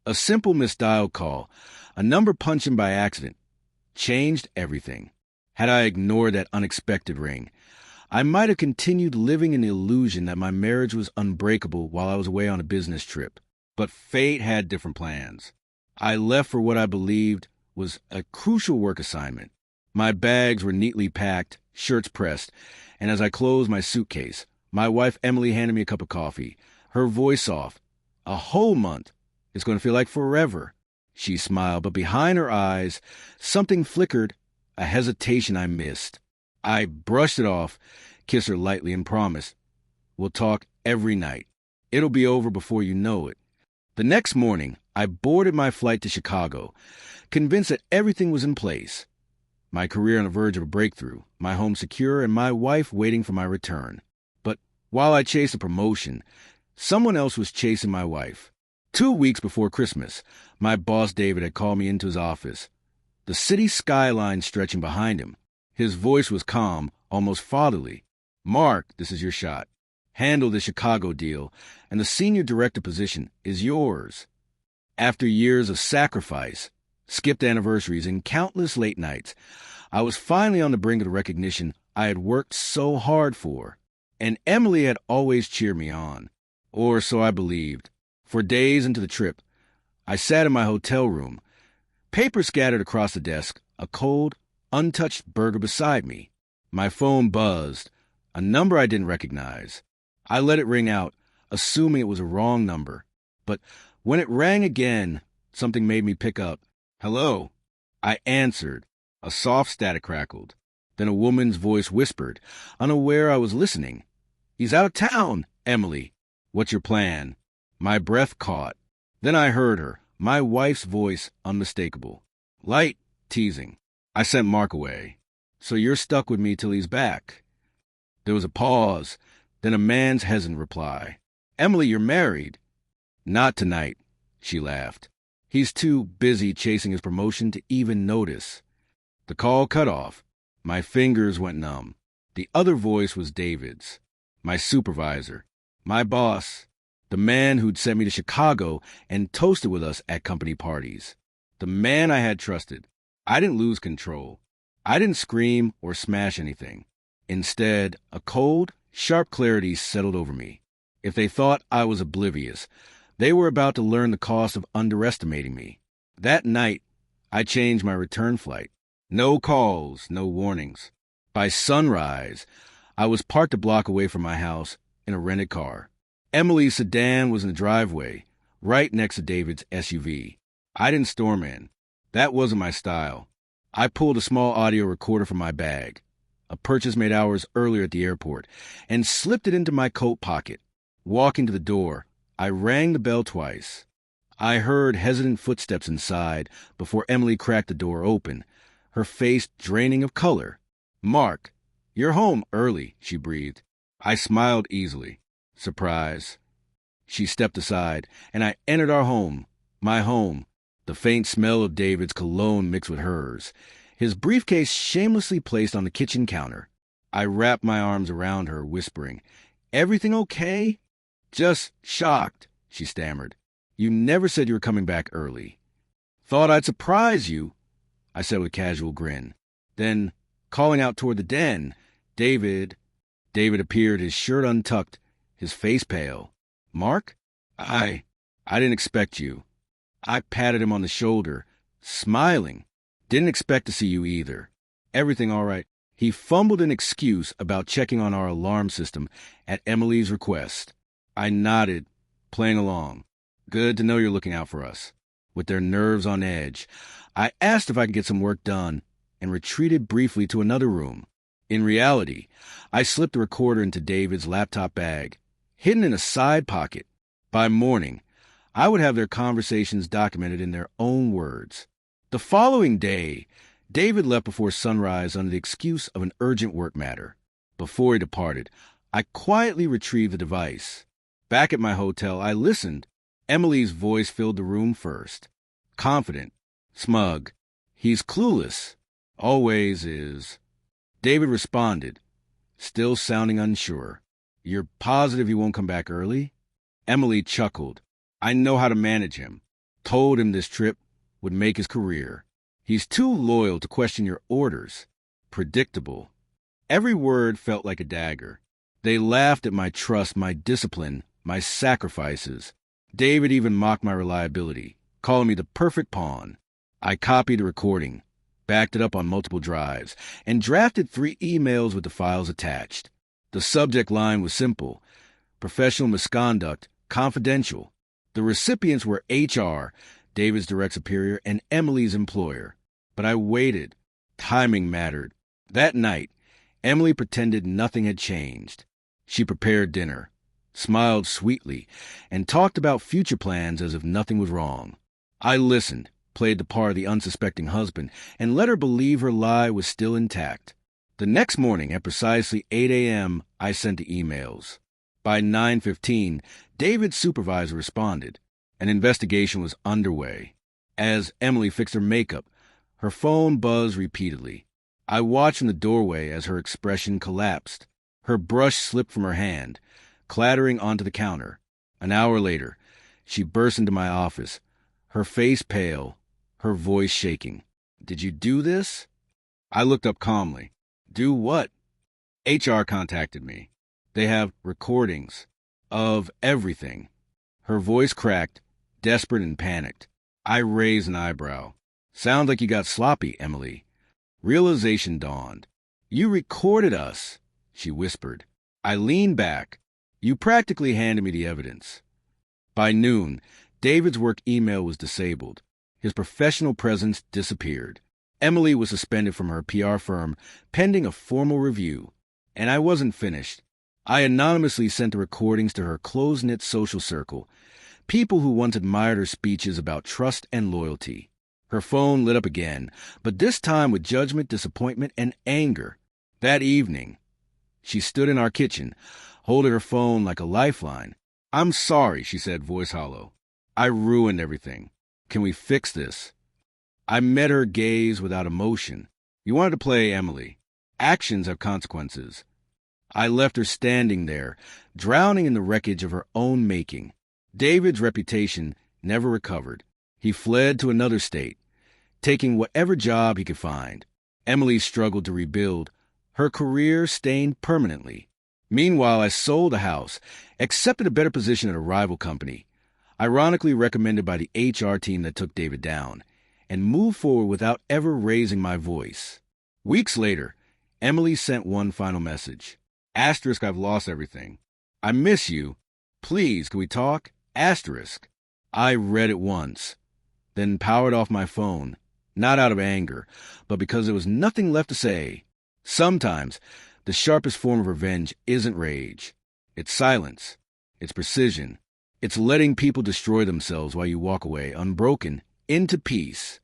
A simple misdialed call, a number punched in by accident, changed everything. Had I ignored that unexpected ring, I might have continued living in the illusion that my marriage was unbreakable while I was away on a business trip. But fate had different plans. I left for what I believed was a crucial work assignment. My bags were neatly packed, shirts pressed, and as I closed my suitcase, my wife Emily handed me a cup of coffee, her voice soft. A whole month. It's going to feel like forever. She smiled, but behind her eyes, something flickered, a hesitation I missed. I brushed it off, kissed her lightly, and promised, we'll talk every night. It'll be over before you know it. The next morning, I boarded my flight to Chicago, convinced that everything was in place. My career on the verge of a breakthrough, my home secure, and my wife waiting for my return. But while I chased a promotion, someone else was chasing my wife. 2 weeks before Christmas, my boss David had called me into his office, the city skyline stretching behind him. His voice was calm, almost fatherly. Mark, this is your shot. Handle the Chicago deal, and the senior director position is yours. After years of sacrifice, skipped anniversaries, and countless late nights, I was finally on the brink of the recognition I had worked so hard for. And Emily had always cheered me on. Or so I believed. For days into the trip, I sat in my hotel room, paper scattered across the desk, a cold, untouched burger beside me. My phone buzzed, a number I didn't recognize. I let it ring out, assuming it was a wrong number. But when it rang again, something made me pick up. Hello? I answered. A soft static crackled. Then a woman's voice whispered, unaware I was listening. He's out of town, Emily. What's your plan? My breath caught. Then I heard her, my wife's voice unmistakable. Light, teasing. I sent Mark away. So you're stuck with me till he's back. There was a pause, then a man's hesitant reply. Emily, you're married. Not tonight, she laughed. He's too busy chasing his promotion to even notice. The call cut off. My fingers went numb. The other voice was David's, my supervisor, my boss, the man who'd sent me to Chicago and toasted with us at company parties. The man I had trusted. I didn't lose control. I didn't scream or smash anything. Instead, a cold, sharp clarity settled over me. If they thought I was oblivious, they were about to learn the cost of underestimating me. That night, I changed my return flight. No calls, no warnings. By sunrise, I was parked a block away from my house in a rented car. Emily's sedan was in the driveway, right next to David's SUV. I didn't storm in. That wasn't my style. I pulled a small audio recorder from my bag, a purchase made hours earlier at the airport, and slipped it into my coat pocket. Walking to the door, I rang the bell twice. I heard hesitant footsteps inside before Emily cracked the door open, her face draining of color. Mark, you're home early, she breathed. I smiled easily. Surprise. She stepped aside, and I entered our home, my home, the faint smell of David's cologne mixed with hers, his briefcase shamelessly placed on the kitchen counter. I wrapped my arms around her, whispering, Everything okay? Just shocked, she stammered. You never said you were coming back early. Thought I'd surprise you, I said with a casual grin. Then, calling out toward the den, David appeared, his shirt untucked, his face pale. Mark? I didn't expect you. I patted him on the shoulder, smiling. Didn't expect to see you either. Everything all right? He fumbled an excuse about checking on our alarm system at Emily's request. I nodded, playing along. Good to know you're looking out for us. With their nerves on edge, I asked if I could get some work done and retreated briefly to another room. In reality, I slipped the recorder into David's laptop bag, hidden in a side pocket. By morning, I would have their conversations documented in their own words. The following day, David left before sunrise under the excuse of an urgent work matter. Before he departed, I quietly retrieved the device. Back at my hotel, I listened. Emily's voice filled the room first. Confident, smug. He's clueless. Always is. David responded, still sounding unsure. You're positive he won't come back early? Emily chuckled. I know how to manage him. Told him this trip would make his career. He's too loyal to question your orders. Predictable. Every word felt like a dagger. They laughed at my trust, my discipline, my sacrifices. David even mocked my reliability, calling me the perfect pawn. I copied the recording, backed it up on multiple drives, and drafted 3 emails with the files attached. The subject line was simple: professional misconduct, confidential. The recipients were HR, David's direct superior, and Emily's employer. But I waited. Timing mattered. That night, Emily pretended nothing had changed. She prepared dinner, smiled sweetly, and talked about future plans as if nothing was wrong. I listened, played the part of the unsuspecting husband, and let her believe her lie was still intact. The next morning, at precisely 8 a.m., I sent the emails. By 9:15, David's supervisor responded. An investigation was underway. As Emily fixed her makeup, her phone buzzed repeatedly. I watched in the doorway as her expression collapsed. Her brush slipped from her hand, clattering onto the counter. An hour later, she burst into my office, her face pale, her voice shaking. "Did you do this?" I looked up calmly. "Do what?" "HR contacted me. They have recordings of everything." Her voice cracked, desperate and panicked. I raised an eyebrow. "Sounds like you got sloppy, Emily." Realization dawned. "You recorded us," she whispered. I leaned back. "You practically handed me the evidence." By noon, David's work email was disabled. His professional presence disappeared. Emily was suspended from her PR firm pending a formal review. And I wasn't finished. I anonymously sent the recordings to her close-knit social circle, people who once admired her speeches about trust and loyalty. Her phone lit up again, but this time with judgment, disappointment, and anger. That evening, she stood in our kitchen, holding her phone like a lifeline. "I'm sorry," she said, voice hollow. "I ruined everything. Can we fix this?" I met her gaze without emotion. "You wanted to play Emily. Actions have consequences." I left her standing there, drowning in the wreckage of her own making. David's reputation never recovered. He fled to another state, taking whatever job he could find. Emily struggled to rebuild. Her career stained permanently. Meanwhile, I sold a house, accepted a better position at a rival company, ironically recommended by the HR team that took David down, and moved forward without ever raising my voice. Weeks later, Emily sent one final message. Asterisk, I've lost everything. I miss you. Please, can we talk? Asterisk. I read it once, then powered off my phone, not out of anger, but because there was nothing left to say. Sometimes, the sharpest form of revenge isn't rage. It's silence. It's precision. It's letting people destroy themselves while you walk away, unbroken, into peace.